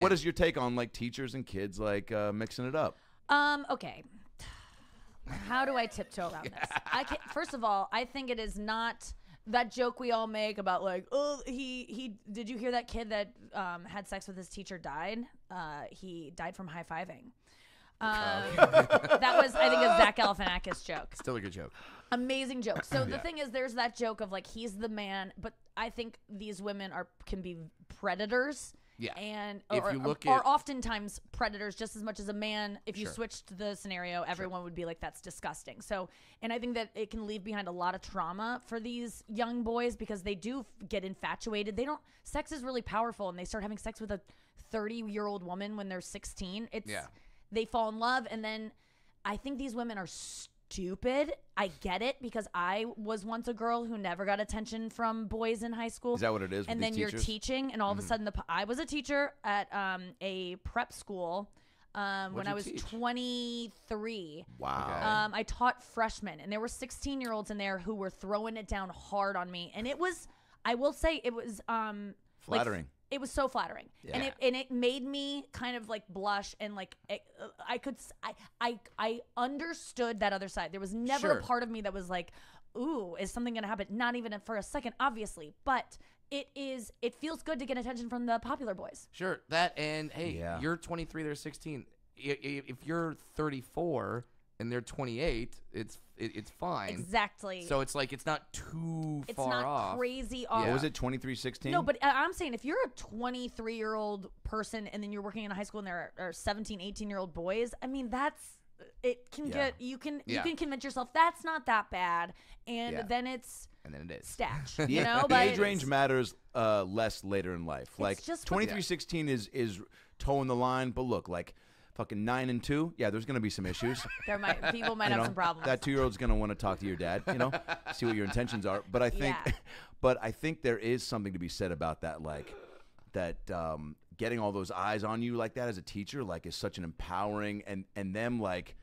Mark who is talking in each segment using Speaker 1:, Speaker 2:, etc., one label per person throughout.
Speaker 1: What is your take on like teachers and kids like mixing it up?
Speaker 2: Okay. How do I tiptoe around this? First of all, I think it is not that joke we all make about like, oh, he did you hear that kid that had sex with his teacher died? He died from high-fiving. That was, I think, a Zach Galifianakis joke.
Speaker 3: Still a good joke.
Speaker 2: Amazing joke. So the thing is, there's that joke of like, he's the man, but I think these women can be predators.
Speaker 3: Yeah.
Speaker 2: And
Speaker 3: If you look
Speaker 2: or
Speaker 3: at-
Speaker 2: oftentimes predators just as much as a man. If you
Speaker 3: Sure.
Speaker 2: switched the scenario, everyone would be like, that's disgusting. So, and I think that it can leave behind a lot of trauma for these young boys because they do get infatuated. Sex is really powerful, and they start having sex with a 30-year-old woman when they're 16. They fall in love, and then I think these women are stupid. I get it because I was once a girl who never got attention from boys in high school.
Speaker 1: Is that what it is?
Speaker 2: And
Speaker 1: with
Speaker 2: then
Speaker 1: these
Speaker 2: you're
Speaker 1: teachers?
Speaker 2: teaching, and all of a sudden, I was a teacher at a prep school when I was 23.
Speaker 1: Wow.
Speaker 2: I taught freshmen, and there were 16-year-olds in there who were throwing it down hard on me, and it was, I will say, it was
Speaker 1: Flattering.
Speaker 2: It was so flattering,
Speaker 1: Yeah.
Speaker 2: and it made me kind of like blush, and like I understood that other side. There was never
Speaker 3: Sure.
Speaker 2: a part of me that was like, ooh, is something gonna happen? Not even for a second, obviously, but it feels good to get attention from the popular boys.
Speaker 3: Sure, that and hey,
Speaker 1: Yeah.
Speaker 3: you're 23, they're 16. If you're 34 and they're 28, it's fine.
Speaker 2: Exactly.
Speaker 3: So it's like it's not too
Speaker 2: it's
Speaker 3: far
Speaker 2: not
Speaker 3: off.
Speaker 2: crazy off.
Speaker 1: What was it, 23-16?
Speaker 2: No, but I'm saying if you're a 23-year-old person and then you're working in a high school and there are 17, 18-year-old boys, I mean, it can get, you can convince yourself that's not that bad. And then it's
Speaker 3: And then it is.
Speaker 2: statch,
Speaker 1: The,
Speaker 2: you know?
Speaker 1: the
Speaker 2: But
Speaker 1: age range matters less later in life. Like
Speaker 2: just
Speaker 1: 23-16 is toeing the line, but look, like fucking 9 and 2, yeah, there's gonna be some issues.
Speaker 2: people might
Speaker 1: You
Speaker 2: have
Speaker 1: know,
Speaker 2: some problems.
Speaker 1: That 2-year-old's gonna want to talk to your dad, you know, see what your intentions are. But I think,
Speaker 2: Yeah.
Speaker 1: but I think there is something to be said about that, like that getting all those eyes on you like that as a teacher, like, is such an empowering and them like.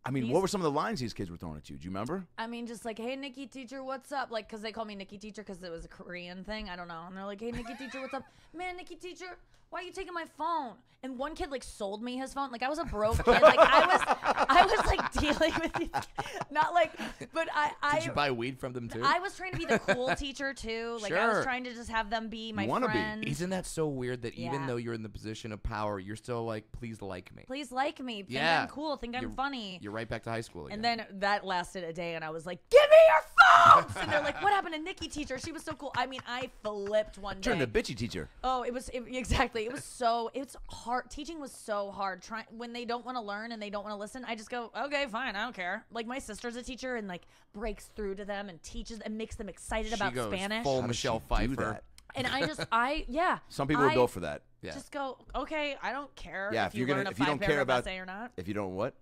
Speaker 1: I mean, what were some of the lines these kids were throwing at you? Do you remember?
Speaker 2: I mean, just like, hey, Nikki teacher, what's up? Like, because they call me Nikki teacher because it was a Korean thing. I don't know. And they're like, hey, Nikki teacher, what's up? Man, Nikki teacher, why are you taking my phone? And one kid, like, sold me his phone. Like, I was a broke kid. Like, I was like, dealing with these. Not like, but
Speaker 3: Did you buy weed from them, too?
Speaker 2: I was trying to be the cool teacher, too. Like, I was
Speaker 3: Sure.
Speaker 2: trying to just have them be my
Speaker 1: wanna be.
Speaker 2: friends.
Speaker 3: Isn't that so weird that even
Speaker 2: Yeah.
Speaker 3: though you're in the position of power, you're still like, please like me?
Speaker 2: Please like me. Think
Speaker 3: Yeah.
Speaker 2: I'm cool. Think I'm funny.
Speaker 3: You're right back to high school again.
Speaker 2: And then that lasted a day, and I was like, give me your phones! And they're like, what happened to Nikki teacher? She was so cool. I mean, I flipped one day.
Speaker 1: Turned to bitchy teacher.
Speaker 2: Oh, exactly. It was so, it's hard. Teaching was so hard. When they don't want to learn and they don't want to listen, I just go, okay, fine, I don't care. Like, my sister's a teacher and like breaks through to them and teaches and makes them excited about
Speaker 3: she goes
Speaker 2: Spanish.
Speaker 3: full
Speaker 1: How does
Speaker 3: Michelle
Speaker 1: she do
Speaker 3: Pfeiffer.
Speaker 1: that?
Speaker 2: And
Speaker 1: Some people would go for that.
Speaker 3: Yeah.
Speaker 2: Just go, okay, I don't care
Speaker 1: Yeah,
Speaker 2: if you learn a
Speaker 1: if you don't care
Speaker 2: 5-paragraph
Speaker 1: about
Speaker 2: essay or not.
Speaker 1: If you don't what?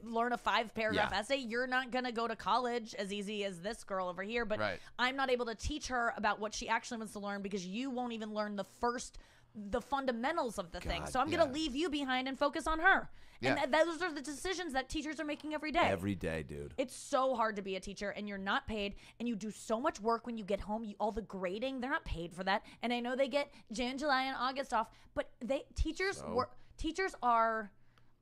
Speaker 2: Learn a 5-paragraph
Speaker 1: Yeah.
Speaker 2: essay, you're not going to go to college as easy as this girl over here. But
Speaker 3: Right.
Speaker 2: I'm not able to teach her about what she actually wants to learn because you won't even learn the fundamentals of the thing.
Speaker 1: God,
Speaker 2: So I'm going to leave you behind and focus on her.
Speaker 3: Yeah.
Speaker 2: And those are the decisions that teachers are making every day.
Speaker 1: Every day, dude.
Speaker 2: It's so hard to be a teacher, and you're not paid, and you do so much work when you get home. All the grading, they're not paid for that. And I know they get June, July, and August off, but teachers are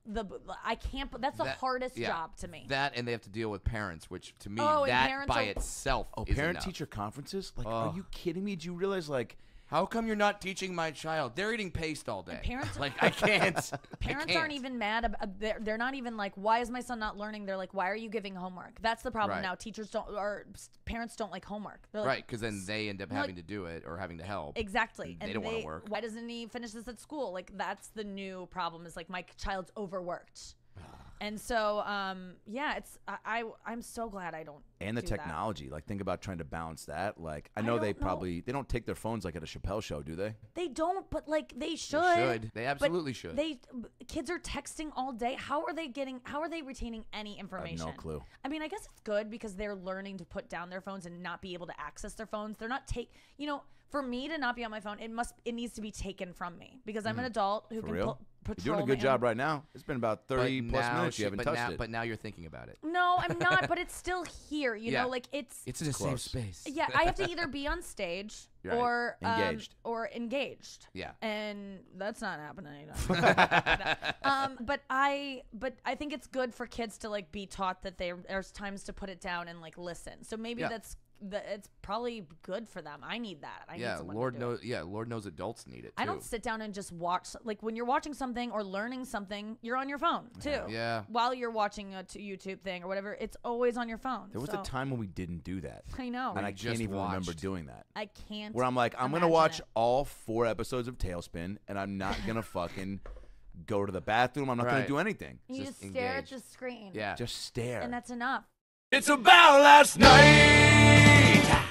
Speaker 2: that's the hardest job to me.
Speaker 3: That, and they have to deal with parents, which to me,
Speaker 2: and
Speaker 3: that
Speaker 2: parents
Speaker 3: by
Speaker 2: are-
Speaker 3: itself is
Speaker 1: Parent-teacher conferences? Like, are you kidding me? Do you realize, like,
Speaker 3: How come you're not teaching my child? They're eating paste all day.
Speaker 2: And parents,
Speaker 3: like, I can't.
Speaker 2: Parents aren't even mad about. They're not even like, why is my son not learning? They're like, why are you giving homework? That's the problem
Speaker 3: Right.
Speaker 2: now. Teachers don't, or parents don't like homework. They're like,
Speaker 3: Right, because then they end up having to do it or having to help.
Speaker 2: Exactly.
Speaker 3: They don't want to work.
Speaker 2: Why doesn't he finish this at school? Like, that's the new problem, is like, my child's overworked. And so, I'm so glad I don't.
Speaker 1: And the
Speaker 2: do that.
Speaker 1: technology. Like, think about trying to balance that. Like, I know they don't take their phones like at a Chappelle show, do they?
Speaker 2: They don't, but like they should.
Speaker 3: They should. They absolutely should.
Speaker 2: Kids are texting all day. How are they retaining any information?
Speaker 1: I have no clue.
Speaker 2: I mean, I guess it's good because they're learning to put down their phones and not be able to access their phones. They're not for me to not be on my phone, it needs to be taken from me because I'm an adult who
Speaker 1: For
Speaker 2: can
Speaker 1: real?
Speaker 2: patrol.
Speaker 1: You're doing a good job right now. It's been about 30
Speaker 3: But
Speaker 1: plus
Speaker 3: now
Speaker 1: minutes. You haven't touched it.
Speaker 3: But now you're thinking about it.
Speaker 2: No, I'm not, but it's still here. You know, like it's
Speaker 3: in a safe space.
Speaker 2: Yeah, I have to either be on stage
Speaker 1: Right.
Speaker 2: or
Speaker 1: Engaged.
Speaker 2: or engaged.
Speaker 3: Yeah.
Speaker 2: And that's not happening. But I think it's good for kids to like be taught that there's times to put it down and like listen. So maybe it's probably good for them. I need that. I need someone
Speaker 3: Lord
Speaker 2: to do
Speaker 3: knows.
Speaker 2: it.
Speaker 3: Yeah, Lord knows adults need it too.
Speaker 2: I don't sit down and just watch. Like when you're watching something or learning something, you're on your phone too.
Speaker 3: Yeah.
Speaker 2: While you're watching a YouTube thing or whatever, it's always on your phone.
Speaker 1: There was a time when we didn't do that.
Speaker 2: I know.
Speaker 1: And I
Speaker 3: just
Speaker 1: can't even remember
Speaker 3: watched.
Speaker 1: doing that.
Speaker 2: I can't.
Speaker 1: Where I'm like, I'm going to
Speaker 2: imagine
Speaker 1: watch
Speaker 2: it.
Speaker 1: all 4 episodes of Tailspin, and I'm not going to fucking go to the bathroom. I'm not going
Speaker 3: Right.
Speaker 1: to do anything.
Speaker 2: You
Speaker 3: Just
Speaker 2: just stare at
Speaker 3: engage.
Speaker 2: the screen.
Speaker 3: Yeah.
Speaker 1: Just stare.
Speaker 2: And that's enough.
Speaker 4: It's about last night.